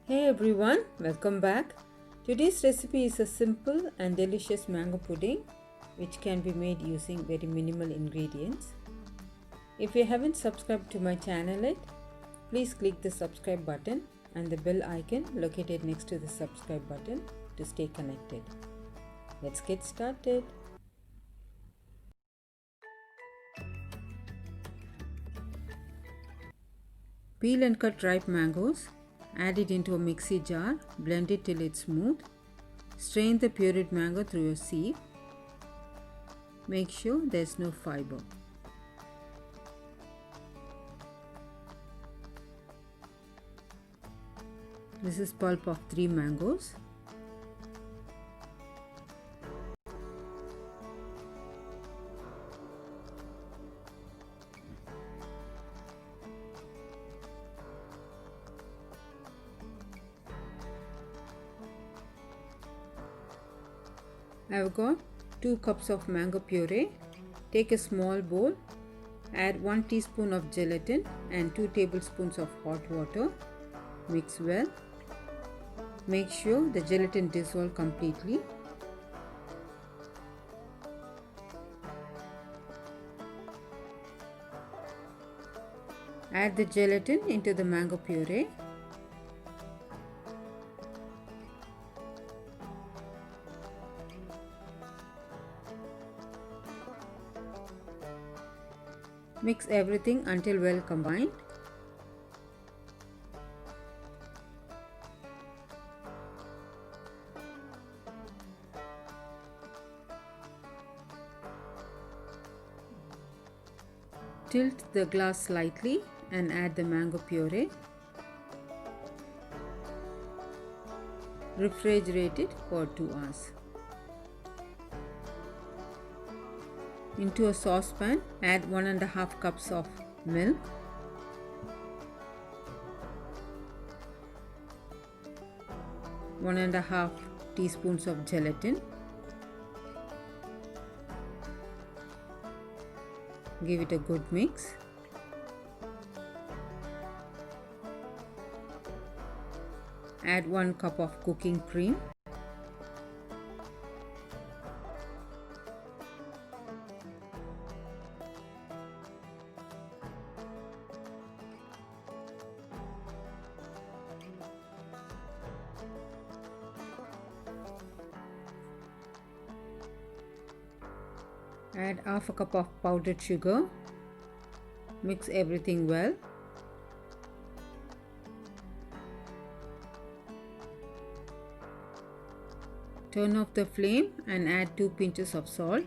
Hey everyone, welcome back. Today's recipe is a simple and delicious mango pudding which can be made using very minimal ingredients. If you haven't subscribed to my channel yet, please click the subscribe button and the bell icon located next to the subscribe button to stay connected. Let's get started. Peel and cut ripe mangoes. Add it into a mixie jar, blend it till it's smooth. Strain the pureed mango through a sieve. Make sure there's no fiber. This is pulp of 3 mangoes. I have got 2 cups of mango puree. Take a small bowl, add 1 teaspoon of gelatin and 2 tablespoons of hot water. Mix well. Make sure the gelatin dissolves completely. Add the gelatin into the mango puree. Mix everything until well combined. Tilt the glass slightly and add the mango puree. Refrigerate it for 2 hours. Into a saucepan, add 1.5 cups of milk. One and a half teaspoons of gelatin. Give it a good mix. Add 1 cup of cooking cream. Add half a cup of powdered sugar. Mix everything well. Turn off the flame and add 2 pinches of salt.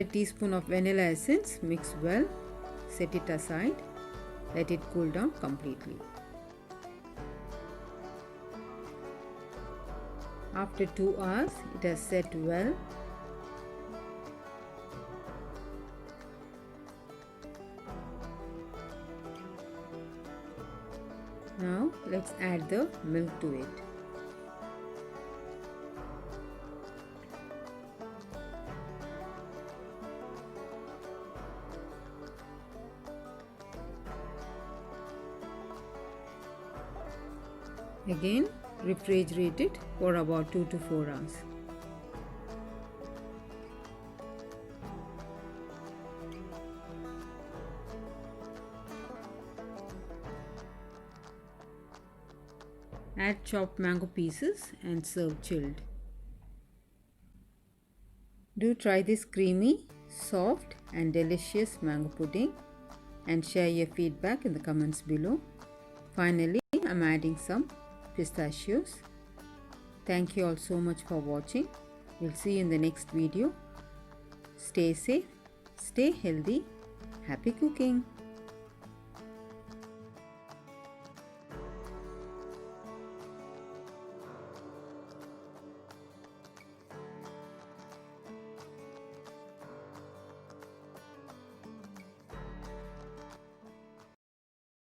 A teaspoon of vanilla essence. Mix well. Set it aside. Let it cool down completely. After 2 hours, it has set well. Now let's add the milk to it. Again, refrigerate it for about 2 to 4 hours. Add chopped mango pieces and serve chilled. Do try this creamy, soft and delicious mango pudding and share your feedback in the comments below. Finally, I'm adding some pistachios. Thank you all so much for watching. We'll see you in the next video. Stay safe, stay healthy, happy cooking.